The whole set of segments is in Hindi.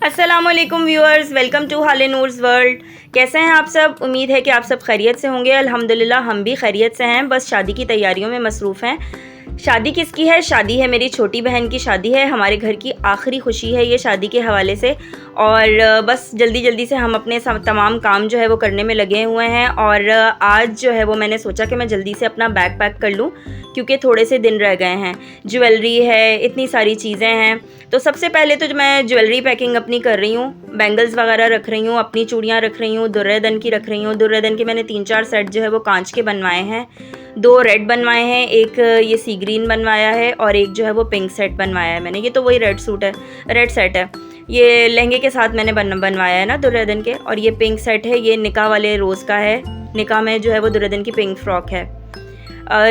अस्सलामुअलैकुम व्यूअर्स, वेलकम टू हाले नूर्स वर्ल्ड। कैसे हैं आप सब? उम्मीद है कि आप सब खैरियत से होंगे। अल्हम्दुलिल्लाह हम भी खैरियत से हैं, बस शादी की तैयारियों में मसरूफ़ हैं। शादी किसकी है? शादी है मेरी छोटी बहन की शादी है। हमारे घर की आखिरी खुशी है ये शादी के हवाले से, और बस जल्दी जल्दी से हम अपने तमाम काम जो है वो करने में लगे हुए हैं। और आज जो है वो मैंने सोचा कि मैं जल्दी से अपना बैग पैक कर लूँ, क्योंकि थोड़े से दिन रह गए हैं। ज्वेलरी है, इतनी सारी चीज़ें हैं। तो सबसे पहले तो मैं ज्वेलरी पैकिंग अपनी कर रही हूँ। बैंगल्स वगैरह रख रही हूँ, अपनी चूड़ियाँ रख रही हूँ, दुर्रेदन की रख रही हूँ। दुर्रेदन के मैंने 3-4 सेट जो है वो कांच के बनवाए हैं। 2 रेड बनवाए हैं, एक ये सी ग्रीन बनवाया है, और एक जो है वो पिंक सेट बनवाया है मैंने। ये तो वही रेड सेट है। ये लहंगे के साथ मैंने बनवाया है ना दुर्रेदन के। और ये पिंक सेट है, ये निकाह वाले रोज़ का है। निकाह में जो है वो दुर्रेदन की पिंक फ्रॉक है।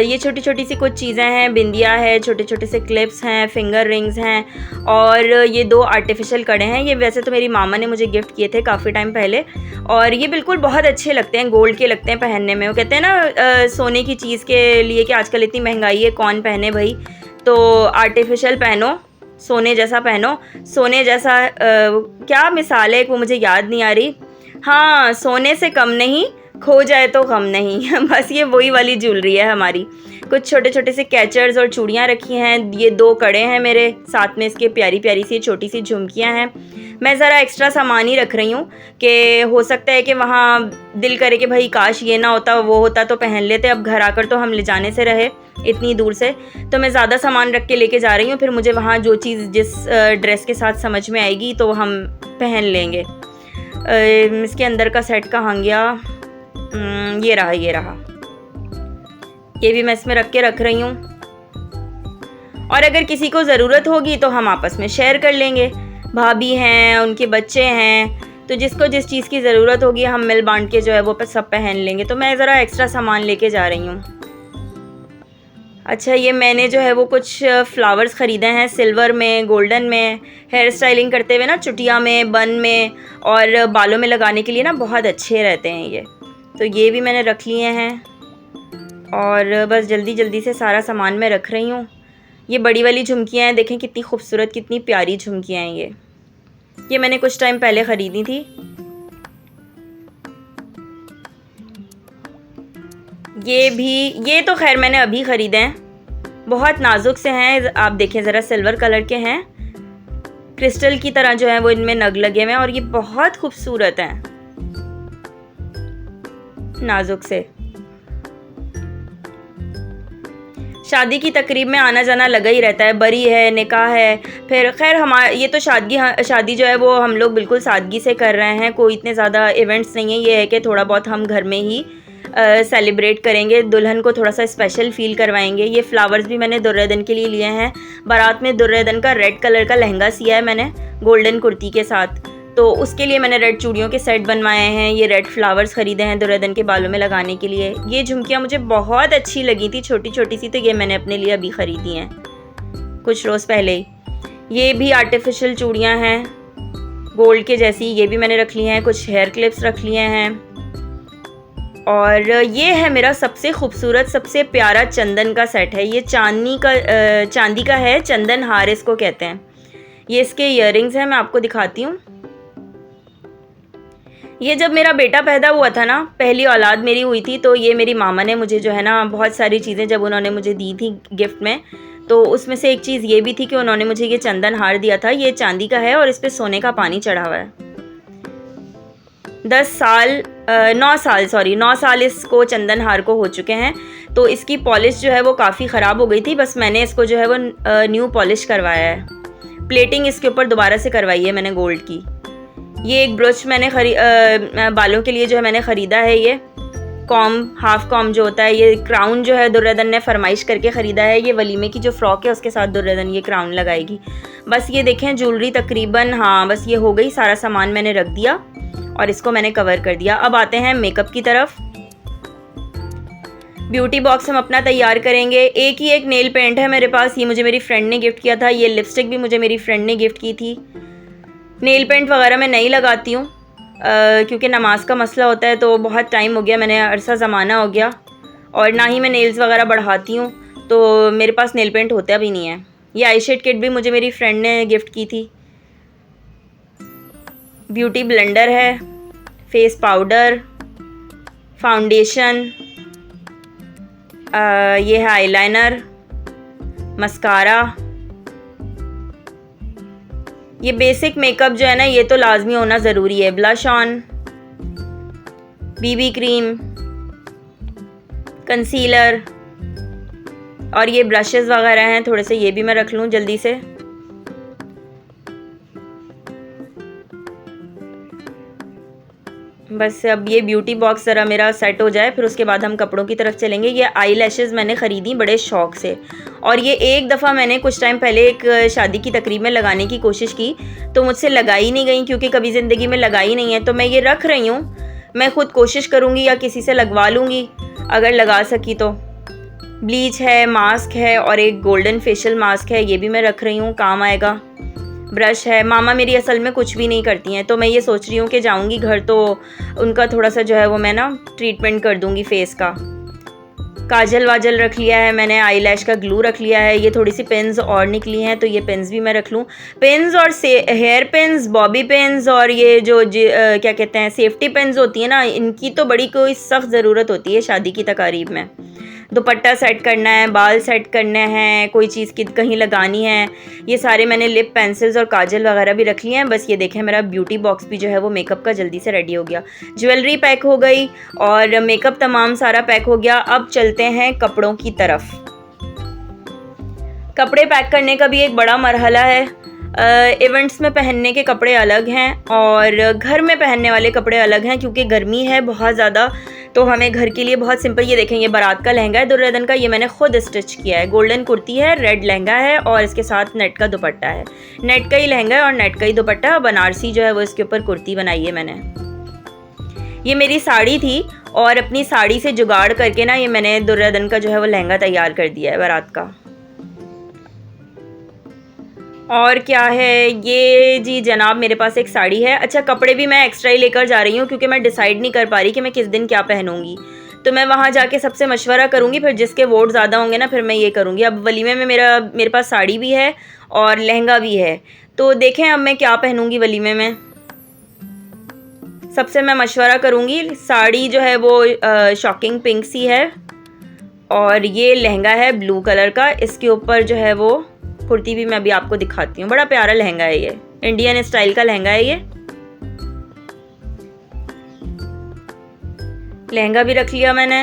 ये छोटी छोटी सी कुछ चीज़ें हैं, बिंदिया है, छोटे छोटे से क्लिप्स हैं, फिंगर रिंग्स हैं, और ये 2 आर्टिफिशियल कड़े हैं। ये वैसे तो मेरी मामा ने मुझे गिफ्ट किए थे काफ़ी टाइम पहले, और ये बिल्कुल बहुत अच्छे लगते हैं, गोल्ड के लगते हैं पहनने में। वो कहते हैं ना सोने की चीज़ के लिए कि आजकल इतनी महंगाई है, कौन पहने भाई, तो आर्टिफिशियल पहनो, सोने जैसा पहनो। सोने जैसा क्या मिसाल है, वो मुझे याद नहीं आ रही। हाँ, सोने से कम नहीं, खो जाए तो गम नहीं। बस ये वही वाली ज्वेलरी है हमारी। कुछ छोटे छोटे से कैचर्स और चूड़ियाँ रखी हैं। ये 2 कड़े हैं मेरे, साथ में इसके प्यारी प्यारी सी छोटी सी झुमकियाँ हैं। मैं ज़रा एक्स्ट्रा सामान ही रख रही हूँ कि हो सकता है कि वहाँ दिल करे कि भाई काश ये ना होता, वो होता तो पहन लेते। अब घर आकर तो हम ले जाने से रहे इतनी दूर से, तो मैं ज़्यादा सामान रख के लेके जा रही हूँ। फिर मुझे वहाँ जो चीज़ जिस ड्रेस के साथ समझ में आएगी तो हम पहन लेंगे। इसके अंदर का सेट कहाँ गया? ये रहा। ये भी मैं इसमें रख रही हूँ, और अगर किसी को ज़रूरत होगी तो हम आपस में शेयर कर लेंगे। भाभी हैं, उनके बच्चे हैं, तो जिसको जिस चीज़ की ज़रूरत होगी हम मिल बांट के जो है वो सब पहन लेंगे। तो मैं ज़रा एक्स्ट्रा सामान लेके जा रही हूँ। अच्छा, ये मैंने जो है वो कुछ फ्लावर्स ख़रीदे हैं, सिल्वर में, गोल्डन में। हेयर स्टाइलिंग करते हुए ना, चुटिया में, बन में, और बालों में लगाने के लिए ना बहुत अच्छे रहते हैं ये। तो ये भी मैंने रख लिए हैं, और बस जल्दी जल्दी से सारा सामान मैं रख रही हूँ। ये बड़ी वाली झुमकियाँ हैं, देखें कितनी खूबसूरत, कितनी प्यारी झुमकियाँ हैं ये मैंने कुछ टाइम पहले ख़रीदी थी। ये तो खैर मैंने अभी ख़रीदे हैं, बहुत नाजुक से हैं। आप देखें ज़रा, सिल्वर कलर के हैं, क्रिस्टल की तरह जो है वो इनमें नग लगे हुए हैं, और ये बहुत खूबसूरत हैं, नाजुक से। शादी की तकरीब में आना जाना लगा ही रहता है, बरी है, निकाह है, फिर खैर ये तो शादी जो है वो हम लोग बिल्कुल सादगी से कर रहे हैं। कोई इतने ज़्यादा इवेंट्स नहीं है। ये है कि थोड़ा बहुत हम घर में ही सेलिब्रेट करेंगे, दुल्हन को थोड़ा सा स्पेशल फ़ील करवाएंगे। ये फ्लावर्स भी मैंने दुर्रेदन के लिए लिए हैं। बारात में दुर्रेदन का रेड कलर का लहंगा सिया है मैंने, गोल्डन कुर्ती के साथ, तो उसके लिए मैंने रेड चूड़ियों के सेट बनवाए हैं। ये रेड फ्लावर्स ख़रीदे हैं दुर्रेदन के बालों में लगाने के लिए। ये झुमकियाँ मुझे बहुत अच्छी लगी थी, छोटी छोटी सी, तो ये मैंने अपने लिए अभी ख़रीदी हैं कुछ रोज़ पहले ही। ये भी आर्टिफिशियल चूड़ियाँ हैं, गोल्ड के जैसी, ये भी मैंने रख ली हैं। कुछ हेयर क्लिप्स रख लिए हैं, और ये है मेरा सबसे खूबसूरत, सबसे प्यारा चंदन का सेट है। ये चांदी का है, चंदन हार इसको कहते हैं। ये इसके ईयरिंग्स हैं, मैं आपको दिखाती हूँ। ये जब मेरा बेटा पैदा हुआ था ना, पहली औलाद मेरी हुई थी, तो ये मेरी मामा ने मुझे जो है ना बहुत सारी चीज़ें जब उन्होंने मुझे दी थी गिफ्ट में, तो उसमें से एक चीज़ ये भी थी कि उन्होंने मुझे ये चंदन हार दिया था। ये चांदी का है, और इस पर सोने का पानी चढ़ा हुआ है। 9 साल इसको चंदन हार को हो चुके हैं। तो इसकी पॉलिश जो है वो काफ़ी ख़राब हो गई थी, बस मैंने इसको जो है वो न्यू पॉलिश करवाया है। प्लेटिंग इसके ऊपर दोबारा से करवाई है मैंने गोल्ड की। ये एक ब्रश मैंने बालों के लिए जो है मैंने ख़रीदा है। ये हाफ कॉम जो होता है, ये क्राउन जो है दुर्रेदन ने फरमाइश करके ख़रीदा है। ये वलीमे की जो फ़्रॉक है उसके साथ दुर्रेदन ये क्राउन लगाएगी। बस ये देखें, ज्वेलरी तकरीबन, हाँ बस ये हो गई। सारा सामान मैंने रख दिया और इसको मैंने कवर कर दिया। अब आते हैं मेकअप की तरफ। ब्यूटी बॉक्स हम अपना तैयार करेंगे। एक ही एक नेल पेंट है मेरे पास, ये मुझे मेरी फ्रेंड ने गिफ्ट किया था। ये लिपस्टिक भी मुझे मेरी फ्रेंड ने गिफ्ट की थी। नेल पेंट वगैरह मैं नहीं लगाती हूँ, क्योंकि नमाज का मसला होता है, तो बहुत टाइम हो गया, मैंने अरसा ज़माना हो गया, और ना ही मैं नेल्स वगैरह बढ़ाती हूँ, तो मेरे पास नेल पेंट होता भी नहीं है। ये आई शेड किट भी मुझे मेरी फ्रेंड ने गिफ्ट की थी। ब्यूटी ब्लेंडर है, फेस पाउडर, फाउंडेशन, ये है आईलाइनर, मस्कारा। ये बेसिक मेकअप जो है ना, ये तो लाजमी होना ज़रूरी है। Blush on, BB cream, concealer और ये ब्रशेस वगैरह हैं थोड़े से, ये भी मैं रख लूँ जल्दी से। बस अब ये ब्यूटी बॉक्स ज़रा मेरा सेट हो जाए, फिर उसके बाद हम कपड़ों की तरफ चलेंगे। ये आई लैशेज़ मैंने ख़रीदी बड़े शौक़ से, और ये एक दफ़ा मैंने कुछ टाइम पहले एक शादी की तकरीब में लगाने की कोशिश की तो मुझसे लगाई नहीं गई, क्योंकि कभी ज़िंदगी में लगाई नहीं है। तो मैं ये रख रही हूँ, मैं ख़ुद कोशिश करूँगी या किसी से लगवा लूँगी अगर लगा सकी तो। ब्लीच है, मास्क है और एक गोल्डन फेशियल मास्क है, ये भी मैं रख रही हूँ, काम आएगा। ब्रश है। मामा मेरी असल में कुछ भी नहीं करती हैं, तो मैं ये सोच रही हूँ कि जाऊँगी घर तो उनका थोड़ा सा जो है वो मैं ना ट्रीटमेंट कर दूँगी फेस का। काजल वाजल रख लिया है मैंने, आई लैश का ग्लू रख लिया है। ये थोड़ी सी पेन्स और निकली हैं तो ये पेन्स भी मैं रख लूँ। पेन्स और हेयर पेन्स, बॉबी पेन्स और ये जो क्या कहते हैं सेफ्टी पेन्स होती है ना, इनकी तो बड़ी कोई सख्त ज़रूरत होती है शादी की तकारीब में। दुपट्टा सेट करना है, बाल सेट करने हैं, कोई चीज़ की कहीं लगानी है, ये सारे मैंने लिप पेंसिल्स और काजल वगैरह भी रख लिए हैं। बस ये देखें मेरा ब्यूटी बॉक्स भी जो है वो मेकअप का जल्दी से रेडी हो गया। ज्वेलरी पैक हो गई और मेकअप तमाम सारा पैक हो गया। अब चलते हैं कपड़ों की तरफ। कपड़े पैक करने का भी एक बड़ा मरहला है। इवेंट्स में पहनने के कपड़े अलग हैं और घर में पहनने वाले कपड़े अलग हैं, क्योंकि गर्मी है बहुत ज़्यादा, तो हमें घर के लिए बहुत सिंपल। ये देखें, ये बारात का लहंगा है दुर्योधन का, ये मैंने खुद स्टिच किया है। गोल्डन कुर्ती है, रेड लहंगा है और इसके साथ नेट का दुपट्टा है। नेट का ही लहंगा है और नेट का ही दुपट्टा, बनारसी जो है वो इसके ऊपर कुर्ती बनाई है मैंने। ये मेरी साड़ी थी और अपनी साड़ी से जुगाड़ करके ना ये मैंने दुर्योधन का जो है वो लहंगा तैयार कर दिया है बारात का। और क्या है, ये जी जनाब मेरे पास एक साड़ी है। अच्छा, कपड़े भी मैं एक्स्ट्रा ही लेकर जा रही हूँ क्योंकि मैं डिसाइड नहीं कर पा रही कि मैं किस दिन क्या पहनूंगी, तो मैं वहाँ जाके सबसे मशवरा करूँगी, फिर जिसके वोट ज़्यादा होंगे ना फिर मैं ये करूँगी। अब वलीमे में मेरे पास साड़ी भी है और लहंगा भी है, तो देखें अब मैं क्या पहनूँगी वलीमे में। सबसे मैं मशवरा करूँगी। साड़ी जो है वो शॉकिंग पिंक सी है और ये लहंगा है ब्लू कलर का, इसके ऊपर जो है वो कुर्ती भी मैं अभी आपको दिखाती हूँ। बड़ा प्यारा लहंगा है, ये इंडियन स्टाइल का लहंगा है। ये लहंगा भी रख लिया मैंने।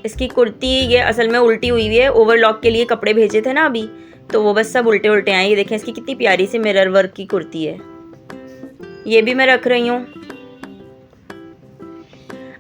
इसकी कुर्ती ये असल में उल्टी हुई है, ओवरलॉक के लिए कपड़े भेजे थे ना अभी, तो वो बस सब उल्टे उल्टे आए। ये देखें इसकी कितनी प्यारी सी मिरर वर्क की कुर्ती है, ये भी मैं रख रही हूँ।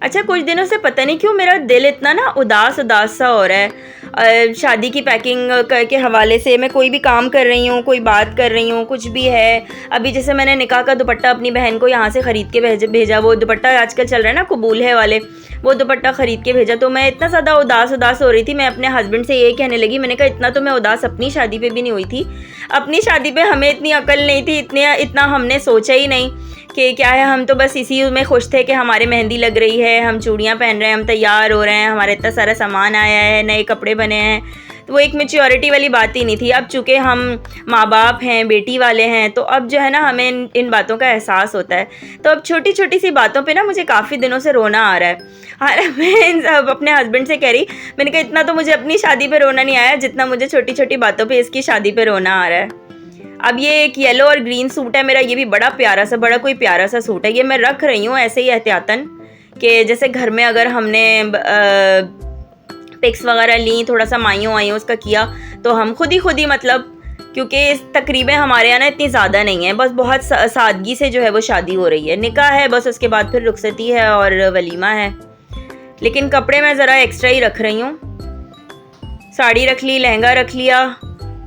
अच्छा, कुछ दिनों से पता नहीं क्यों मेरा दिल इतना ना उदास उदास सा हो रहा है। शादी की पैकिंग के हवाले से मैं कोई भी काम कर रही हूँ, कोई बात कर रही हूँ, कुछ भी है। अभी जैसे मैंने निकाह का दुपट्टा अपनी बहन को यहाँ से ख़रीद के भेजा। वो दुपट्टा आजकल चल रहा है ना कबूल है वाले, वो दुपट्टा ख़रीद के भेजा। तो मैं इतना ज़्यादा उदास हो रही थी, मैं अपने हस्बैंड से ये कहने लगी, मैंने कहा इतना तो मैं उदास अपनी शादी पे भी नहीं हुई थी। अपनी शादी पे हमें इतनी अकल नहीं थी, इतना हमने सोचा ही नहीं कि क्या है। हम तो बस इसी में खुश थे कि हमारे मेहंदी लग रही है, हम चूड़ियाँ पहन रहे हैं, हम तैयार हो रहे हैं, हमारा इतना सारा सामान आया है, नए कपड़े बने हैं। तो वो एक मैच्योरिटी वाली बात ही नहीं थी। अब चूँकि हम माँ बाप हैं, बेटी वाले हैं, तो अब जो है ना हमें इन बातों का एहसास होता है। तो अब छोटी छोटी सी बातों पे ना मुझे काफ़ी दिनों से रोना आ रहा है। मैं अपने हस्बैंड से कह रही, मैंने कहा इतना तो मुझे अपनी शादी पे रोना नहीं आया जितना मुझे छोटी छोटी बातों पे इसकी शादी पे रोना आ रहा है। अब ये एक येलो और ग्रीन सूट है मेरा, ये भी बड़ा कोई प्यारा सा सूट है। ये मैं रख रही हूँ ऐसे ही एहतियातन कि जैसे घर में अगर हमने पिक्स वगैरह ली, थोड़ा सा माइयों वाइयों उसका किया, तो हम खुद ही मतलब, क्योंकि तकरीबें हमारे यहाँ ना इतनी ज़्यादा नहीं है, बस बहुत सादगी से जो है वो शादी हो रही है। निकाह है बस, उसके बाद फिर रुखसती है और वलीमा है। लेकिन कपड़े मैं ज़रा एक्स्ट्रा ही रख रही हूँ। साड़ी रख ली, लहंगा रख लिया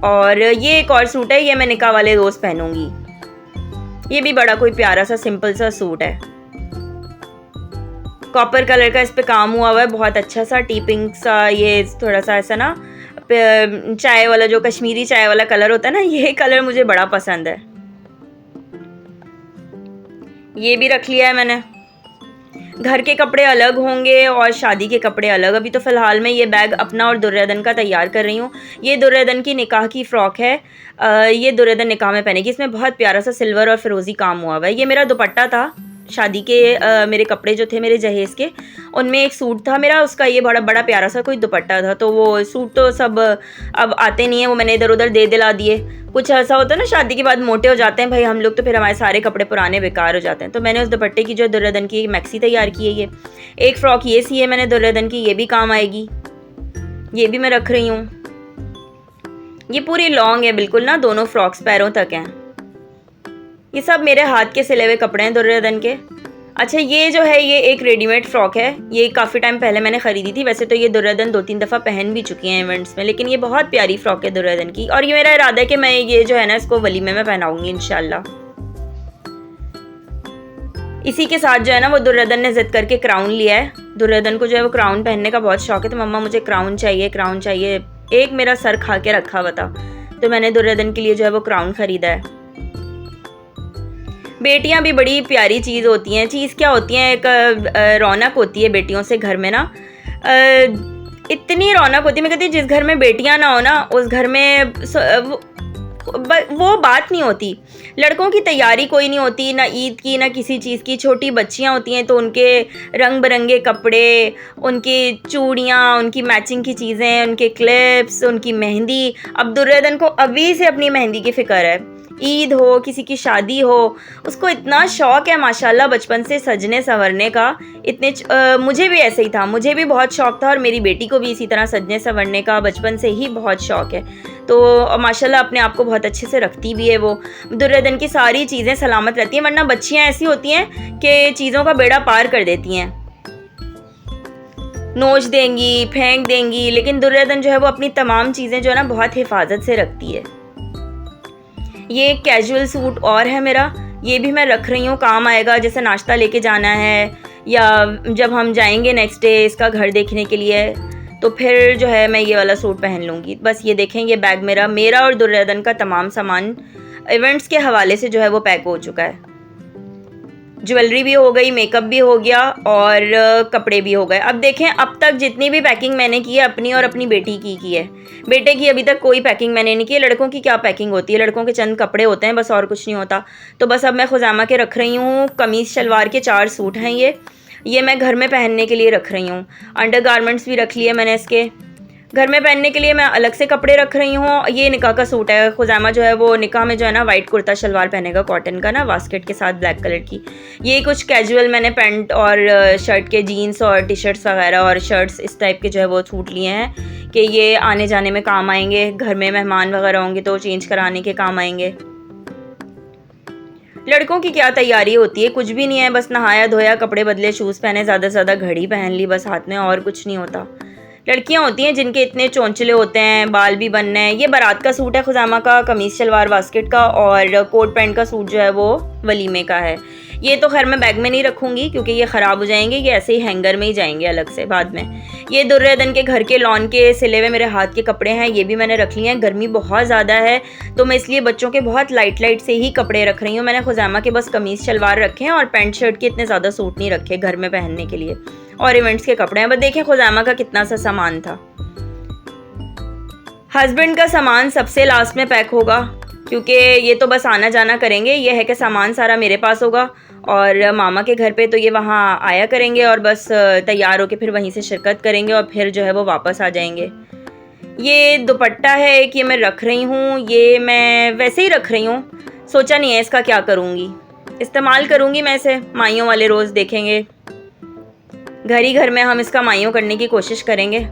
और ये एक और सूट है, ये मैं निकाह वाले रोज़ पहनूंगी। ये भी बड़ा कोई प्यारा सा सिंपल सा सूट है, कॉपर कलर का इस पे काम हुआ है, बहुत अच्छा सा टी पिंक सा। ये थोड़ा सा ऐसा ना चाय वाला, जो कश्मीरी चाय वाला कलर होता है ना, ये कलर मुझे बड़ा पसंद है। ये भी रख लिया है मैंने। घर के कपड़े अलग होंगे और शादी के कपड़े अलग। अभी तो फ़िलहाल मैं ये बैग अपना और दुर्योधन का तैयार कर रही हूँ। ये दुर्योधन की निकाह की फ़्रॉक है। ये दुर्योधन निकाह में पहनेगी। इसमें बहुत प्यारा सा सिल्वर और फिरोज़ी काम हुआ हुआ है। ये मेरा दुपट्टा था शादी के। मेरे कपड़े जो थे मेरे जहेज़ के, उनमें एक सूट था मेरा, उसका ये बड़ा बड़ा प्यारा सा कोई दुपट्टा था। तो वो सूट तो सब अब आते नहीं हैं, वो मैंने इधर उधर दे दिला दिए। कुछ ऐसा होता है ना, शादी के बाद मोटे हो जाते हैं भाई हम लोग, तो फिर हमारे सारे कपड़े पुराने बेकार हो जाते हैं। तो मैंने उस दुपट्टे की जो दुर्योधन की मैक्सी तैयार की है, ये एक फ़्रॉक ये सी है मैंने दुर्योधन की, ये भी काम आएगी। ये भी मैं रख रही हूँ। ये पूरी लॉन्ग है बिल्कुल ना, दोनों फ्रॉक्स पैरों तक हैं। ये सब मेरे हाथ के सिले हुए कपड़े हैं दुर्योधन के। अच्छा, ये जो है ये एक रेडीमेड फ़्रॉक है। ये काफ़ी टाइम पहले मैंने ख़रीदी थी। वैसे तो ये दुर्योधन 2-3 दफ़ा पहन भी चुकी हैं इवेंट्स में, लेकिन ये बहुत प्यारी फ़्रॉक है दुर्योधन की। और ये मेरा इरादा है कि मैं ये जो है ना इसको वलीमे में पहनाऊँगी इंशाल्लाह। इसी के साथ जो है ना वो दुर्योधन ने ज़िद करके क्राउन लिया है। दुर्योधन को जो है वो क्राउन पहनने का बहुत शौक है, तो मम्मा मुझे क्राउन चाहिए, क्राउन चाहिए। एक मेरा सर खा के रखा हुआ था, तो मैंने दुर्योधन के लिए जो है वो क्राउन ख़रीदा है। बेटियां भी बड़ी प्यारी चीज़ होती हैं। चीज़ क्या होती हैं, एक रौनक होती है बेटियों से घर में ना। इतनी रौनक होती है, मैं कहती हूँ जिस घर में बेटियां ना हो ना, उस घर में वो बात नहीं होती। लड़कों की तैयारी कोई नहीं होती, ना ईद की ना किसी चीज़ की। छोटी बच्चियां होती हैं तो उनके रंग बिरंगे कपड़े, उनकी चूड़ियाँ, उनकी मैचिंग की चीज़ें, उनके क्लिप्स, उनकी मेहंदी। अब दुर्योधन को अभी से अपनी मेहंदी की फ़िक्र है। ईद हो, किसी की शादी हो, उसको इतना शौक़ है माशाल्लाह बचपन से सजने संवरने का। मुझे भी ऐसे ही था, मुझे भी बहुत शौक़ था और मेरी बेटी को भी इसी तरह सजने संवरने का बचपन से ही बहुत शौक़ है। तो माशाल्लाह अपने आप को बहुत अच्छे से रखती भी है वो। दुर्योधन की सारी चीज़ें सलामत रहती हैं, वरना बच्चियाँ ऐसी होती हैं कि चीज़ों का बेड़ा पार कर देती हैं, नोच देंगी, फेंक देंगी। लेकिन दुर्योधन जो है वो अपनी तमाम चीज़ें जो है ना बहुत हिफाजत से रखती है। ये एक कैजुअल सूट और है मेरा, ये भी मैं रख रही हूँ, काम आएगा। जैसे नाश्ता लेके जाना है या जब हम जाएंगे नेक्स्ट डे इसका घर देखने के लिए, तो फिर जो है मैं ये वाला सूट पहन लूँगी। बस ये देखें, ये बैग मेरा और दुर्योधन का तमाम सामान इवेंट्स के हवाले से जो है वो पैक हो चुका है। ज्वेलरी भी हो गई, मेकअप भी हो गया और कपड़े भी हो गए। अब देखें, अब तक जितनी भी पैकिंग मैंने की है अपनी और अपनी बेटी की है। बेटे की अभी तक कोई पैकिंग मैंने नहीं की है। लड़कों की क्या पैकिंग होती है, लड़कों के चंद कपड़े होते हैं बस, और कुछ नहीं होता। तो बस अब मैं खुजामा के रख रही हूँ। कमीज़ शलवार के 4 सूट हैं ये मैं घर में पहनने के लिए रख रही हूँ। अंडर गारमेंट्स भी रख लिए मैंने इसके। घर में पहनने के लिए मैं अलग से कपड़े रख रही हूँ। ये निकाह का सूट है। खुजामा जो है वो निकाह में जो है ना वाइट कुर्ता शलवार पहनेगा, कॉटन का ना, वास्केट के साथ ब्लैक कलर की। ये कुछ कैजुअल मैंने पैंट और शर्ट के जीन्स और टी शर्ट्स वगैरह और शर्ट्स इस टाइप के जो है वो सूट लिए हैं कि ये आने जाने में काम आएंगे। घर में मेहमान वगैरह होंगे तो चेंज कराने के काम आएंगे। लड़कों की क्या तैयारी होती है, कुछ भी नहीं है। बस नहाया धोया, कपड़े बदले, शूज़ पहने, ज़्यादा से ज़्यादा घड़ी पहन ली बस हाथ में, और कुछ नहीं होता। लड़कियां होती हैं जिनके इतने चौंचले होते हैं, बाल भी बनने हैं। ये बारात का सूट है खुजामा का, कमीज़ शलवार वास्केट का, और कोट पैंट का सूट जो है वो वलीमे का है। ये तो खैर मैं बैग में नहीं रखूँगी क्योंकि ये ख़राब हो जाएंगे, ये ऐसे ही हैंगर में ही जाएंगे अलग से बाद में। ये दुर्योधन के घर के लॉन के सिले हुए मेरे हाथ के कपड़े हैं, ये भी मैंने रख लिए हैं। गर्मी बहुत ज़्यादा है तो मैं इसलिए बच्चों के बहुत लाइट से ही कपड़े रख रही हूँ। मैंने खुजामा के बस कमीज़ शलवार रखे हैं और पैंट शर्ट के इतने ज़्यादा सूट नहीं रखे घर में पहनने के लिए, और इवेंट्स के कपड़े हैं। बस देखें खुजामा का कितना सा सामान था। हस्बैंड का सामान सबसे लास्ट में पैक होगा क्योंकि ये तो बस आना जाना करेंगे। ये है कि सामान सारा मेरे पास होगा और मामा के घर पे तो ये वहाँ आया करेंगे और बस तैयार होके फिर वहीं से शिरकत करेंगे और फिर जो है वो वापस आ जाएंगे। ये दुपट्टा है कि ये मैं रख रही हूँ, ये मैं वैसे ही रख रही हूँ, सोचा नहीं है इसका क्या करूँगी। इस्तेमाल करूँगी मैं इसे माइयों वाले रोज़, देखेंगे घर ही घर में हम इसका माइयों करने की कोशिश करेंगे।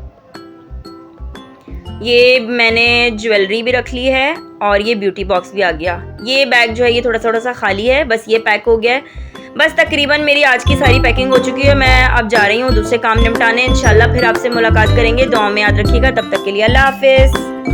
ये मैंने ज्वेलरी भी रख ली है और ये ब्यूटी बॉक्स भी आ गया। ये बैग जो है ये थोड़ा सा खाली है, बस ये पैक हो गया है। बस तकरीबन मेरी आज की सारी पैकिंग हो चुकी है। मैं अब जा रही हूँ दूसरे काम निपटाने। इंशाल्लाह फिर आपसे मुलाकात करेंगे। दुआ में याद रखिएगा। तब तक के लिए अल्लाह हाफिज़।